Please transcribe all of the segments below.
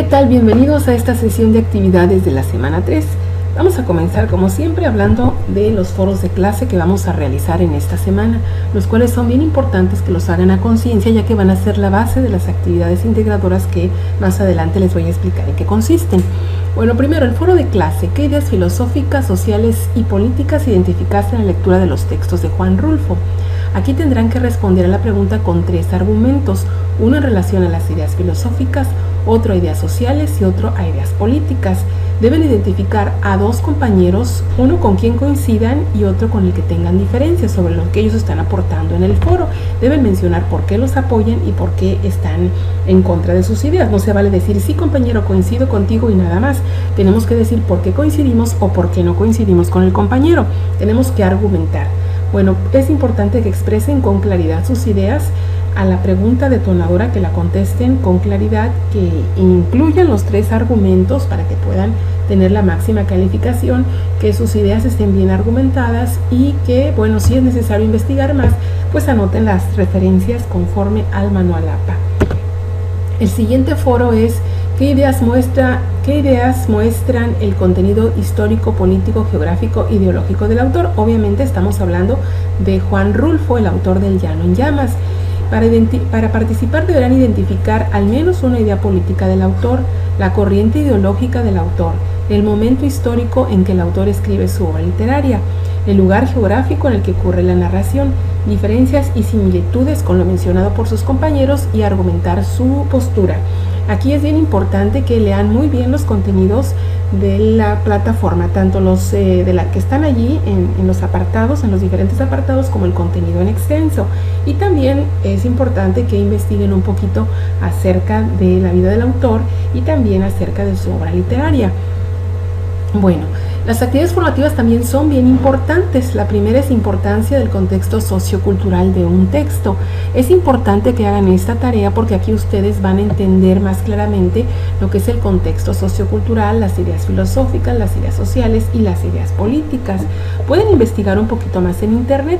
tal? Bienvenidos a esta sesión de actividades de la semana 3. Vamos a comenzar como siempre hablando de los foros de clase que vamos a realizar en esta semana, los cuales son bien importantes que los hagan a conciencia, ya que van a ser la base de las actividades integradoras que más adelante les voy a explicar en qué consisten. Bueno, primero, el foro de clase. ¿Qué ideas filosóficas, sociales y políticas identificaste en la lectura de los textos de Juan Rulfo? Aquí tendrán que responder a la pregunta con 3 argumentos, uno en relación a las ideas filosóficas, otro a ideas sociales y otro a ideas políticas. Deben identificar a 2 compañeros, uno con quien coincidan y otro con el que tengan diferencias sobre lo que ellos están aportando en el foro. Deben mencionar por qué los apoyan y por qué están en contra de sus ideas. No se vale decir, sí compañero, coincido contigo y nada más. Tenemos que decir por qué coincidimos o por qué no coincidimos con el compañero. Tenemos que argumentar. Bueno, es importante que expresen con claridad sus ideas. A la pregunta detonadora que la contesten con claridad, que incluyan los 3 argumentos para que puedan tener la máxima calificación, que sus ideas estén bien argumentadas y que, bueno, si es necesario investigar más, pues anoten las referencias conforme al manual APA. El siguiente foro es ¿qué ideas muestran el contenido histórico, político, geográfico, ideológico del autor? Obviamente estamos hablando de Juan Rulfo, el autor del Llano en Llamas. Para participar deberán identificar al menos una idea política del autor, la corriente ideológica del autor, el momento histórico en que el autor escribe su obra literaria, el lugar geográfico en el que ocurre la narración, diferencias y similitudes con lo mencionado por sus compañeros y argumentar su postura. Aquí es bien importante que lean muy bien los contenidos de la plataforma, tanto los de la que están allí en los apartados, en los diferentes apartados, como el contenido en extenso. Y también es importante que investiguen un poquito acerca de la vida del autor y también acerca de su obra literaria. Bueno, las actividades formativas también son bien importantes. La primera es importancia del contexto sociocultural de un texto. Es importante que hagan esta tarea porque aquí ustedes van a entender más claramente lo que es el contexto sociocultural, las ideas filosóficas, las ideas sociales y las ideas políticas. Pueden investigar un poquito más en internet,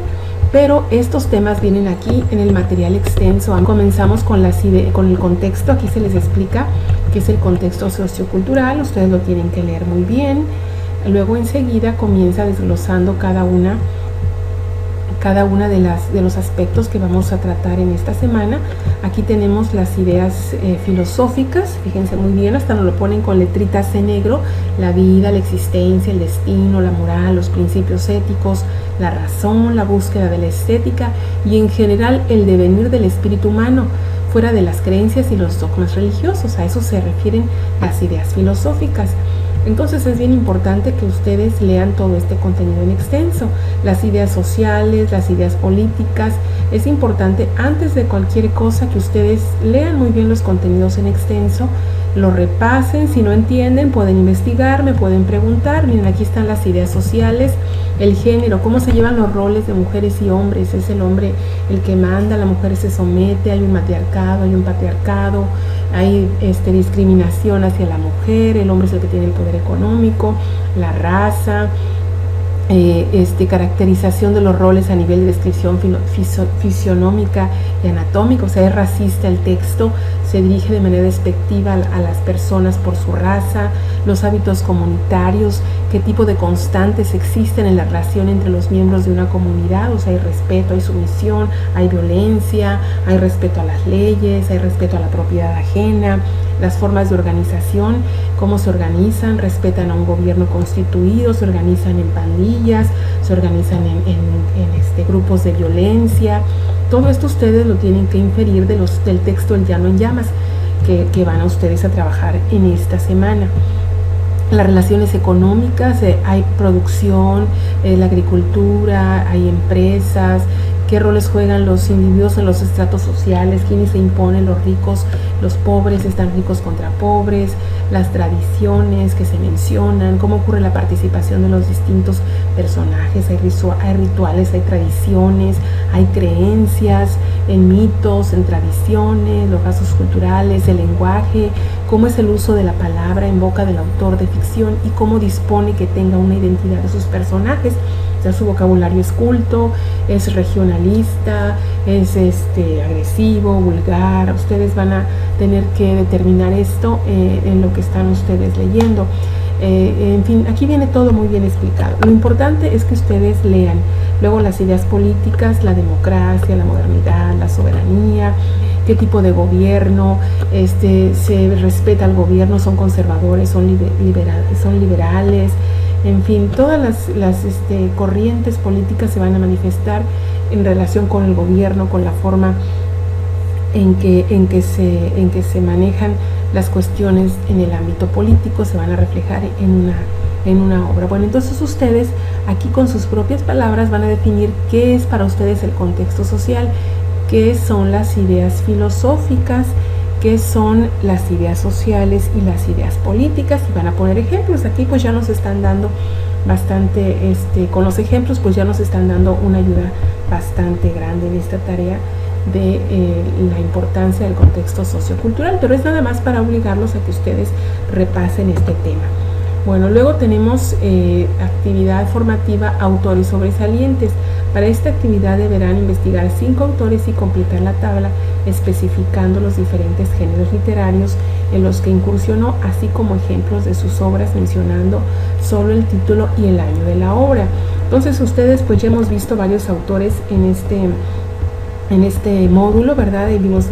pero estos temas vienen aquí en el material extenso. Comenzamos con el contexto. Aquí se les explica qué es el contexto sociocultural. Ustedes lo tienen que leer muy bien. Luego enseguida comienza desglosando cada una de los aspectos que vamos a tratar en esta semana. Aquí tenemos las ideas filosóficas, fíjense muy bien, hasta nos lo ponen con letritas en negro: la vida, la existencia, el destino, la moral, los principios éticos, la razón, la búsqueda de la estética y en general el devenir del espíritu humano, fuera de las creencias y los dogmas religiosos. A eso se refieren las ideas filosóficas. Entonces es bien importante que ustedes lean todo este contenido en extenso, las ideas sociales, las ideas políticas. Es importante antes de cualquier cosa que ustedes lean muy bien los contenidos en extenso, lo repasen. Si no entienden pueden investigar, me pueden preguntar. Miren, aquí están las ideas sociales, el género, cómo se llevan los roles de mujeres y hombres. Es el hombre el que manda, la mujer se somete, hay un matriarcado, hay un patriarcado, hay discriminación hacia la mujer, el hombre es el que tiene el poder económico, la raza, caracterización de los roles a nivel de descripción fisionómica y anatómica. O sea, es racista el texto, se dirige de manera despectiva a las personas por su raza, los hábitos comunitarios, qué tipo de constantes existen en la relación entre los miembros de una comunidad. O sea, hay respeto, hay sumisión, hay violencia, hay respeto a las leyes, hay respeto a la propiedad ajena, las formas de organización, cómo se organizan, respetan a un gobierno constituido, se organizan en pandillas, se organizan en grupos de violencia. Todo esto ustedes lo tienen que inferir del texto El Llano en Llamas que van a ustedes a trabajar en esta semana. Las relaciones económicas, hay producción, la agricultura, hay empresas, qué roles juegan los individuos en los estratos sociales, quiénes se imponen, los ricos, los pobres, están ricos contra pobres, las tradiciones que se mencionan, cómo ocurre la participación de los distintos personajes, hay rituales, hay tradiciones, hay creencias, en mitos, en tradiciones, los rasgos culturales, el lenguaje, cómo es el uso de la palabra en boca del autor de ficción y cómo dispone que tenga una identidad de sus personajes. O sea, su vocabulario es culto, es regionalista, es agresivo, vulgar. Ustedes van a tener que determinar esto en lo que están ustedes leyendo. En fin, aquí viene todo muy bien explicado. Lo importante es que ustedes lean luego las ideas políticas, la democracia, la modernidad, la soberanía, qué tipo de gobierno, se respeta al gobierno, son conservadores, son liberales. En fin, todas las corrientes políticas se van a manifestar en relación con el gobierno, con la forma en que se manejan las cuestiones en el ámbito político, se van a reflejar en una obra. Bueno, entonces ustedes aquí con sus propias palabras van a definir qué es para ustedes el contexto social, qué son las ideas filosóficas, qué son las ideas sociales y las ideas políticas, y van a poner ejemplos. Aquí pues ya nos están dando bastante, con los ejemplos pues ya nos están dando una ayuda bastante grande en esta tarea de la importancia del contexto sociocultural, pero es nada más para obligarlos a que ustedes repasen este tema. Bueno, luego tenemos actividad formativa, autores sobresalientes. Para esta actividad deberán investigar 5 autores y completar la tabla especificando los diferentes géneros literarios en los que incursionó, así como ejemplos de sus obras mencionando solo el título y el año de la obra. Entonces ustedes pues ya hemos visto varios autores en este módulo, ¿verdad? Vimos a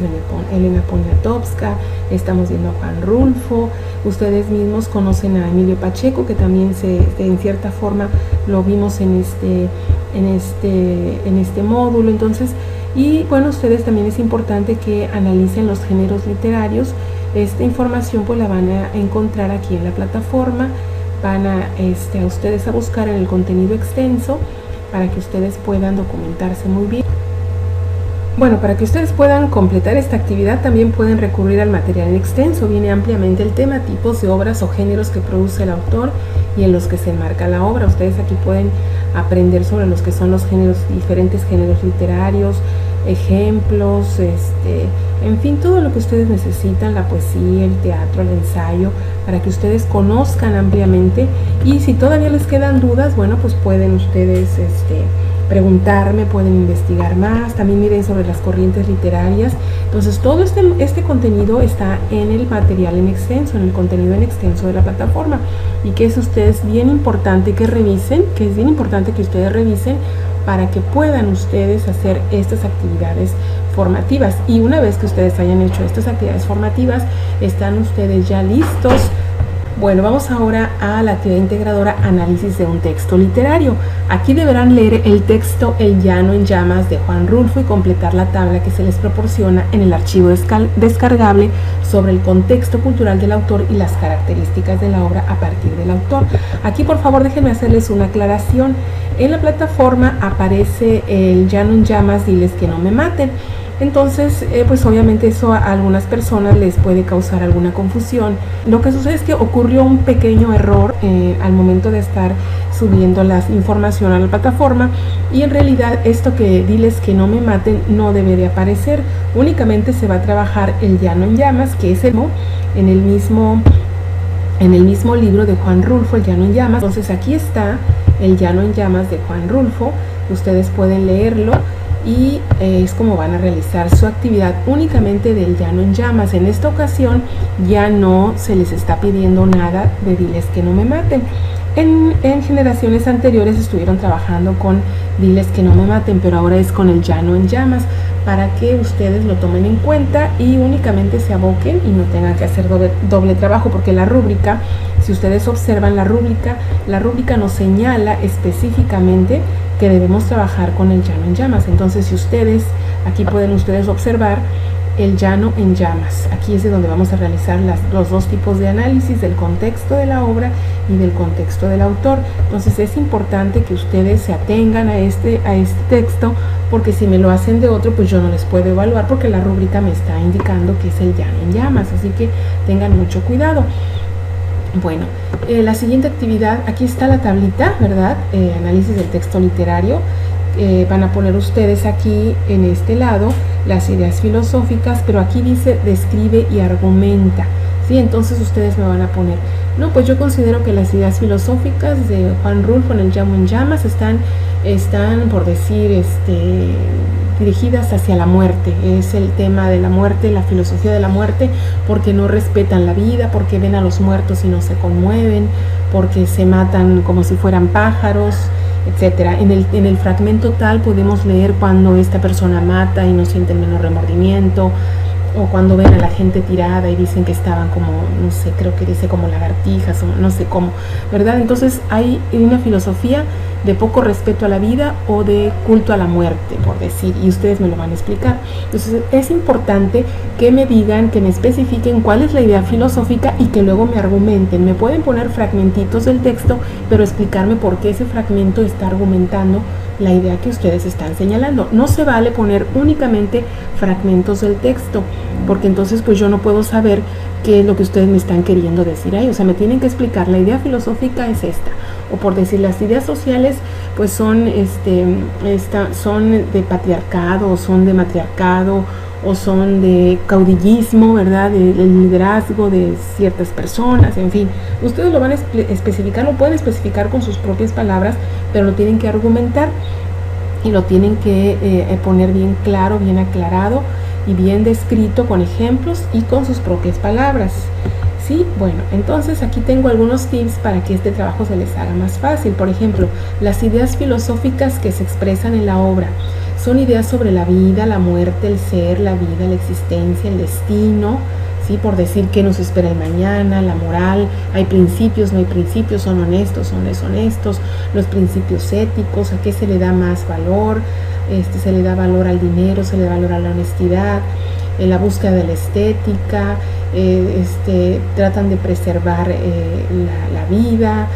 Elena Poniatowska, estamos viendo a Juan Rulfo, ustedes mismos conocen a Emilio Pacheco, que también en cierta forma lo vimos en este módulo. Entonces, y bueno, ustedes también es importante que analicen los géneros literarios. Esta información pues la van a encontrar aquí en la plataforma, van a ustedes a buscar en el contenido extenso para que ustedes puedan documentarse muy bien. Bueno, para que ustedes puedan completar esta actividad también pueden recurrir al material en extenso. Viene ampliamente el tema, tipos de obras o géneros que produce el autor y en los que se enmarca la obra. Ustedes aquí pueden aprender sobre los que son los géneros, diferentes géneros literarios, ejemplos, en fin, todo lo que ustedes necesitan, la poesía, el teatro, el ensayo, para que ustedes conozcan ampliamente. Y si todavía les quedan dudas, bueno, pues pueden ustedes preguntarme, pueden investigar más. También miren sobre las corrientes literarias. Entonces todo este contenido está en el material en extenso, en el contenido en extenso de la plataforma, y que es bien importante que revisen, que es bien importante que ustedes revisen para que puedan ustedes hacer estas actividades formativas. Y una vez que ustedes hayan hecho estas actividades formativas, están ustedes ya listos. Bueno, vamos ahora a la actividad integradora, análisis de un texto literario. Aquí deberán leer el texto El llano en llamas de Juan Rulfo y completar la tabla que se les proporciona en el archivo descargable sobre el contexto cultural del autor y las características de la obra a partir del autor. Aquí por favor déjenme hacerles una aclaración. En la plataforma aparece El llano en llamas, diles que no me maten. Entonces, pues obviamente eso a algunas personas les puede causar alguna confusión. Lo que sucede es que ocurrió un pequeño error al momento de estar subiendo la información a la plataforma, y en realidad esto que diles que no me maten no debe de aparecer. Únicamente se va a trabajar El llano en llamas, que es en el mismo libro de Juan Rulfo, El llano en llamas. Entonces aquí está El llano en llamas de Juan Rulfo, ustedes pueden leerlo. Y es como van a realizar su actividad únicamente del llano en llamas. En esta ocasión ya no se les está pidiendo nada de diles que no me maten. En generaciones anteriores estuvieron trabajando con diles que no me maten, pero ahora es con el llano en llamas, para que ustedes lo tomen en cuenta y únicamente se aboquen y no tengan que hacer doble trabajo, porque la rúbrica, si ustedes observan la rúbrica nos señala específicamente que debemos trabajar con el llano en llamas. Entonces, si ustedes, aquí pueden ustedes observar el llano en llamas. Aquí es de donde vamos a realizar los dos tipos de análisis, del contexto de la obra y del contexto del autor. Entonces es importante que ustedes se atengan a este texto, porque si me lo hacen de otro, pues yo no les puedo evaluar, porque la rúbrica me está indicando que es el llano en llamas. Así que tengan mucho cuidado. Bueno, la siguiente actividad, aquí está la tablita, ¿verdad? Análisis del texto literario. Van a poner ustedes aquí en este lado las ideas filosóficas, pero aquí dice describe y argumenta, ¿sí? Entonces ustedes me van a poner, no, pues yo considero que las ideas filosóficas de Juan Rulfo en El Llamo en Llamas están por decir, dirigidas hacia la muerte. Es el tema de la muerte, la filosofía de la muerte, porque no respetan la vida, porque ven a los muertos y no se conmueven, porque se matan como si fueran pájaros, etcétera. En el fragmento tal podemos leer cuando esta persona mata y no siente el menor remordimiento, o cuando ven a la gente tirada y dicen que estaban como, no sé, creo que dice como lagartijas, o no sé cómo, ¿verdad? Entonces hay una filosofía de poco respeto a la vida o de culto a la muerte, por decir, y ustedes me lo van a explicar. Entonces es importante que me digan, que me especifiquen cuál es la idea filosófica y que luego me argumenten. Me pueden poner fragmentitos del texto, pero explicarme por qué ese fragmento está argumentando la idea que ustedes están señalando. No se vale poner únicamente fragmentos del texto, porque entonces pues yo no puedo saber qué es lo que ustedes me están queriendo decir ahí. O sea, me tienen que explicar, la idea filosófica es esta, o por decir, las ideas sociales pues son son de patriarcado, o son de matriarcado, o son de caudillismo, ¿verdad? El liderazgo de ciertas personas, en fin. Ustedes lo van a especificar, lo pueden especificar con sus propias palabras, pero lo tienen que argumentar y lo tienen que poner bien claro, bien aclarado y bien descrito con ejemplos y con sus propias palabras. Sí, bueno, entonces aquí tengo algunos tips para que este trabajo se les haga más fácil. Por ejemplo, las ideas filosóficas que se expresan en la obra son ideas sobre la vida, la muerte, el ser, la vida, la existencia, el destino, ¿sí? Por decir qué nos espera el mañana, la moral, hay principios, no hay principios, son honestos, son deshonestos, los principios éticos, a qué se le da más valor, se le da valor al dinero, se le da valor a la honestidad, en la búsqueda de la estética, tratan de preservar la vida,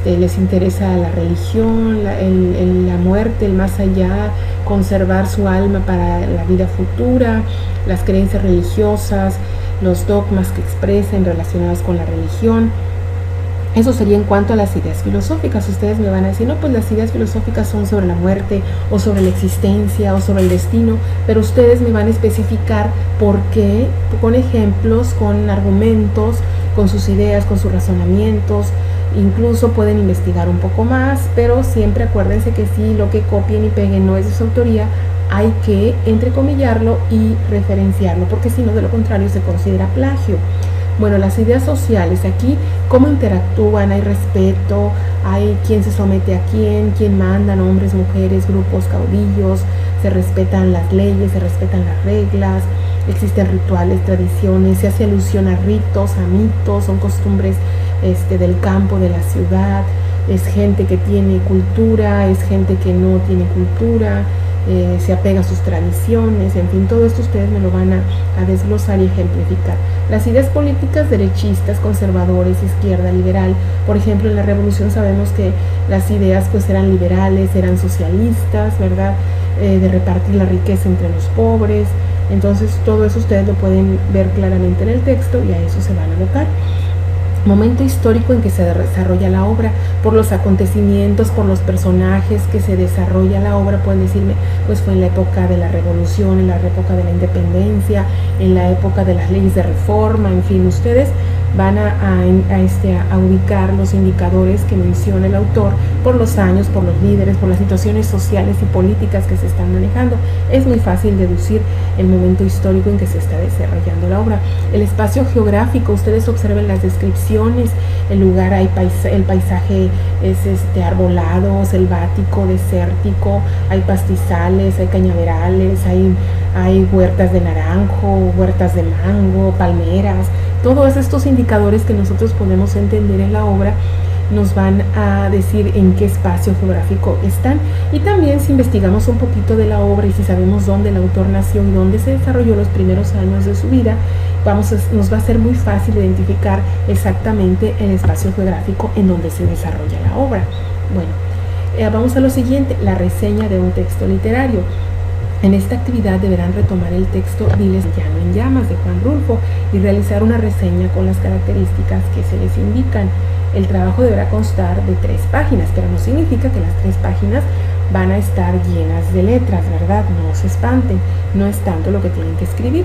les interesa la religión, la muerte, el más allá, conservar su alma para la vida futura, las creencias religiosas, los dogmas que expresen relacionados con la religión. Eso sería en cuanto a las ideas filosóficas. Ustedes me van a decir, no, pues las ideas filosóficas son sobre la muerte, o sobre la existencia, o sobre el destino, pero ustedes me van a especificar por qué, con ejemplos, con argumentos, con sus ideas, con sus razonamientos. Incluso pueden investigar un poco más, pero siempre acuérdense que si lo que copien y peguen no es de su autoría, hay que entrecomillarlo y referenciarlo, porque si no, de lo contrario, se considera plagio. Bueno, las ideas sociales, aquí, cómo interactúan, hay respeto, hay quién se somete a quién manda, hombres, mujeres, grupos, caudillos, se respetan las leyes, se respetan las reglas, existen rituales, tradiciones, se hace alusión a ritos, a mitos, son costumbres del campo, de la ciudad, es gente que tiene cultura, es gente que no tiene cultura, se apega a sus tradiciones, en fin, todo esto ustedes me lo van a desglosar y ejemplificar. Las ideas políticas derechistas, conservadores, izquierda, liberal, por ejemplo, en la revolución sabemos que las ideas pues eran liberales, eran socialistas, ¿verdad? De repartir la riqueza entre los pobres. Entonces todo eso ustedes lo pueden ver claramente en el texto y a eso se van a abocar. Momento histórico en que se desarrolla la obra, por los acontecimientos, por los personajes que se desarrolla la obra. Pueden decirme, pues fue en la época de la revolución, en la época de la independencia, en la época de las leyes de reforma, en fin, ustedes van a ubicar los indicadores que menciona el autor por los años, por los líderes, por las situaciones sociales y políticas que se están manejando. Es muy fácil deducir el momento histórico en que se está desarrollando la obra. El espacio geográfico, ustedes observen las descripciones, el lugar, el paisaje es arbolado, selvático, desértico, hay pastizales, hay cañaverales, hay huertas de naranjo, huertas de mango, palmeras. Todos estos indicadores que nosotros podemos entender en la obra nos van a decir en qué espacio geográfico están. Y también, si investigamos un poquito de la obra y si sabemos dónde el autor nació y dónde se desarrolló los primeros años de su vida, nos va a ser muy fácil identificar exactamente el espacio geográfico en donde se desarrolla la obra. Bueno, vamos a lo siguiente, la reseña de un texto literario. En esta actividad deberán retomar el texto Diles Llano en Llamas de Juan Rulfo y realizar una reseña con las características que se les indican. El trabajo deberá constar de 3 páginas, pero no significa que las 3 páginas van a estar llenas de letras, ¿verdad? No se espanten, no es tanto lo que tienen que escribir.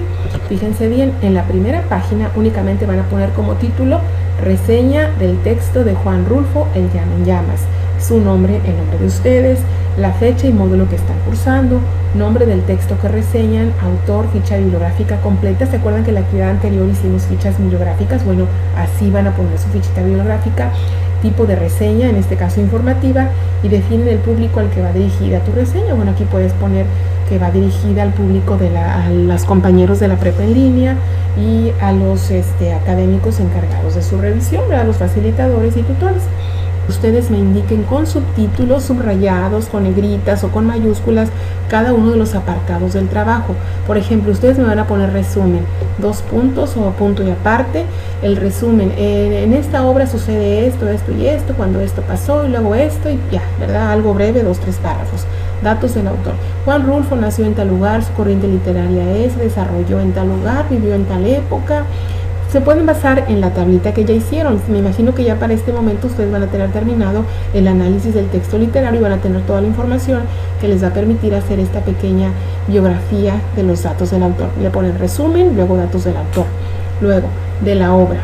Fíjense bien, en la primera página únicamente van a poner como título reseña del texto de Juan Rulfo El llano en llamas, su nombre, el nombre de ustedes, la fecha y módulo que están cursando, nombre del texto que reseñan, autor, ficha bibliográfica completa. ¿Se acuerdan que en la actividad anterior hicimos fichas bibliográficas? Bueno, así van a poner su fichita bibliográfica, tipo de reseña, en este caso informativa, y definen el público al que va dirigida tu reseña. Bueno, aquí puedes poner que va dirigida al público a los compañeros de la prepa en línea y a los académicos encargados de su revisión, a los facilitadores y tutores. Ustedes me indiquen con subtítulos subrayados, con negritas o con mayúsculas cada uno de los apartados del trabajo. Por ejemplo, ustedes me van a poner resumen, 2 puntos o punto y aparte, el resumen. En esta obra sucede esto, esto y esto, cuando esto pasó y luego esto y ya, ¿verdad? Algo breve, 2, 3 párrafos. Datos del autor. Juan Rulfo nació en tal lugar, su corriente literaria se desarrolló en tal lugar, vivió en tal época. Se pueden basar en la tablita que ya hicieron. Me imagino que ya para este momento ustedes van a tener terminado el análisis del texto literario y van a tener toda la información que les va a permitir hacer esta pequeña biografía de los datos del autor. Le ponen resumen, luego datos del autor, luego de la obra.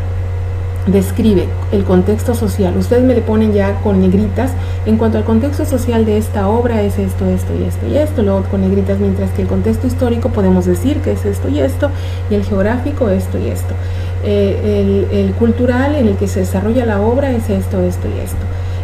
Describe el contexto social. Ustedes me le ponen ya con negritas. En cuanto al contexto social de esta obra es esto, esto y esto y esto, luego con negritas, mientras que el contexto histórico podemos decir que es esto y esto, y el geográfico esto y esto. El cultural en el que se desarrolla la obra es esto, esto y esto.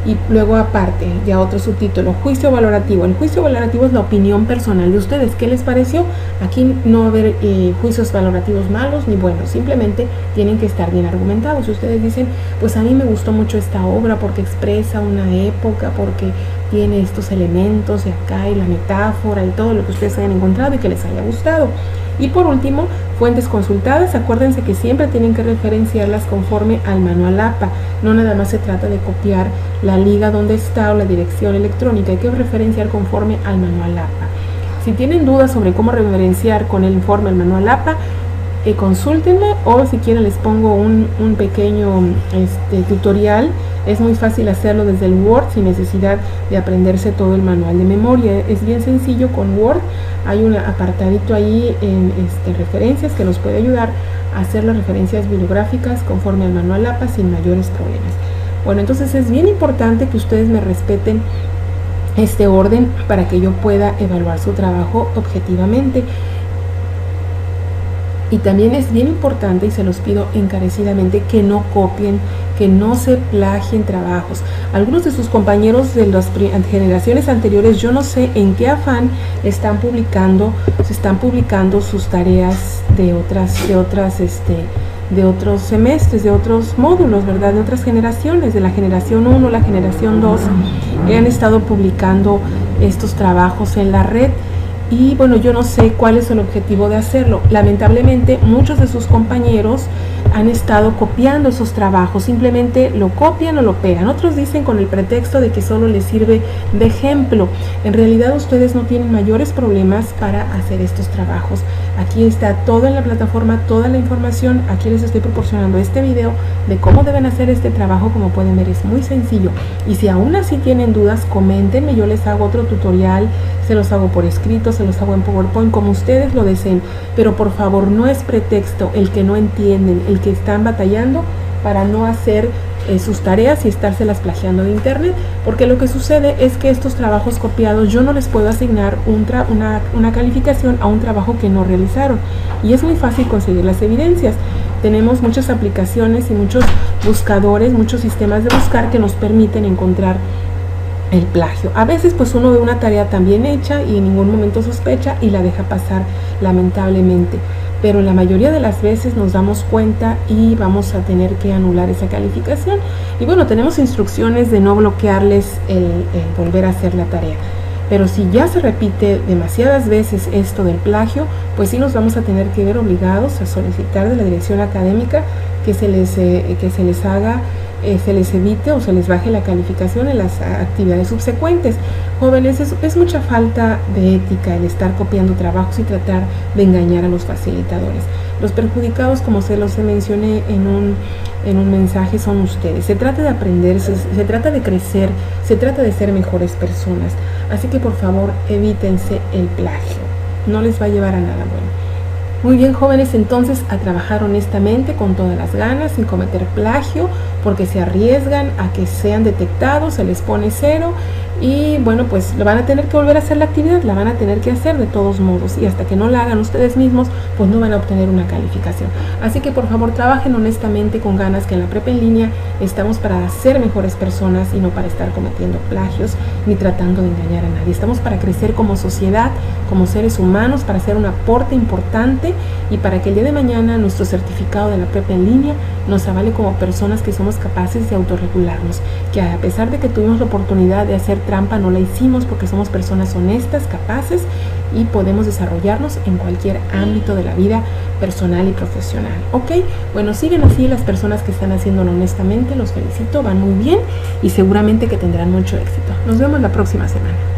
Y luego aparte, ya otro subtítulo, juicio valorativo. El juicio valorativo es la opinión personal de ustedes. ¿Qué les pareció? Aquí no va a haber juicios valorativos malos ni buenos, simplemente tienen que estar bien argumentados. Si ustedes dicen, pues a mí me gustó mucho esta obra porque expresa una época, porque tiene estos elementos de acá y la metáfora y todo lo que ustedes hayan encontrado y que les haya gustado. Y por último, fuentes consultadas. Acuérdense que siempre tienen que referenciarlas conforme al manual APA. No nada más se trata de copiar la liga donde está o la dirección electrónica. Hay que referenciar conforme al manual APA. Si tienen dudas sobre cómo referenciar con el informe al manual APA, consúltenme, o si quieren les pongo un pequeño tutorial. Es muy fácil hacerlo desde el Word sin necesidad de aprenderse todo el manual de memoria. Es bien sencillo con Word. Hay un apartadito ahí en referencias que nos puede ayudar a hacer las referencias bibliográficas conforme al manual APA sin mayores problemas. Bueno, entonces es bien importante que ustedes me respeten este orden para que yo pueda evaluar su trabajo objetivamente. Y también es bien importante, y se los pido encarecidamente, que no copien, que no se plagien trabajos. Algunos de sus compañeros de las generaciones anteriores, yo no sé en qué afán se están publicando sus tareas de otros semestres, de otros módulos, ¿verdad? De otras generaciones, de la generación 1, la generación 2, han estado publicando estos trabajos en la red. Y bueno, yo no sé cuál es el objetivo de hacerlo. Lamentablemente, muchos de sus compañeros han estado copiando esos trabajos, simplemente lo copian o lo pegan. Otros dicen con el pretexto de que solo les sirve de ejemplo. En realidad ustedes no tienen mayores problemas para hacer estos trabajos. Aquí está toda en la plataforma, toda la información. Aquí les estoy proporcionando este video de cómo deben hacer este trabajo. Como pueden ver, es muy sencillo. Y si aún así tienen dudas, coméntenme, yo les hago otro tutorial, se los hago por escrito, se los hago en PowerPoint, como ustedes lo deseen. Pero por favor, no es pretexto el que no entienden, el que están batallando para no hacer sus tareas y estárselas plagiando de internet, porque lo que sucede es que estos trabajos copiados yo no les puedo asignar una calificación a un trabajo que no realizaron, y es muy fácil conseguir las evidencias. Tenemos muchas aplicaciones y muchos buscadores, muchos sistemas de buscar que nos permiten encontrar el plagio. A veces pues uno ve una tarea tan bien hecha y en ningún momento sospecha y la deja pasar, lamentablemente, pero la mayoría de las veces nos damos cuenta y vamos a tener que anular esa calificación. Y bueno, tenemos instrucciones de no bloquearles el volver a hacer la tarea, pero si ya se repite demasiadas veces esto del plagio, pues sí nos vamos a tener que ver obligados a solicitar de la dirección académica que se les haga, se les evite o se les baje la calificación en las actividades subsecuentes. Jóvenes, es mucha falta de ética el estar copiando trabajos y tratar de engañar a los facilitadores. Los perjudicados, como se los mencioné en un mensaje, son ustedes. Se trata de aprender, se trata de crecer, se trata de ser mejores personas. Así que por favor evítense el plagio, no les va a llevar a nada bueno. Muy bien, jóvenes, entonces a trabajar honestamente, con todas las ganas, sin cometer plagio, porque se arriesgan a que sean detectados, se les pone 0 y bueno, pues lo van a tener que volver a hacer la actividad, la van a tener que hacer de todos modos, y hasta que no la hagan ustedes mismos, pues no van a obtener una calificación. Así que por favor trabajen honestamente, con ganas, que en la prepa en línea estamos para ser mejores personas y no para estar cometiendo plagios ni tratando de engañar a nadie. Estamos para crecer como sociedad, como seres humanos, para hacer un aporte importante y para que el día de mañana nuestro certificado de la prepa en línea nos avale como personas que somos capaces de autorregularnos, que a pesar de que tuvimos la oportunidad de hacer trampa, no la hicimos, porque somos personas honestas, capaces, y podemos desarrollarnos en cualquier ámbito de la vida personal y profesional. Ok, bueno, siguen así las personas que están haciéndolo honestamente, los felicito, van muy bien y seguramente que tendrán mucho éxito. Nos vemos la próxima semana.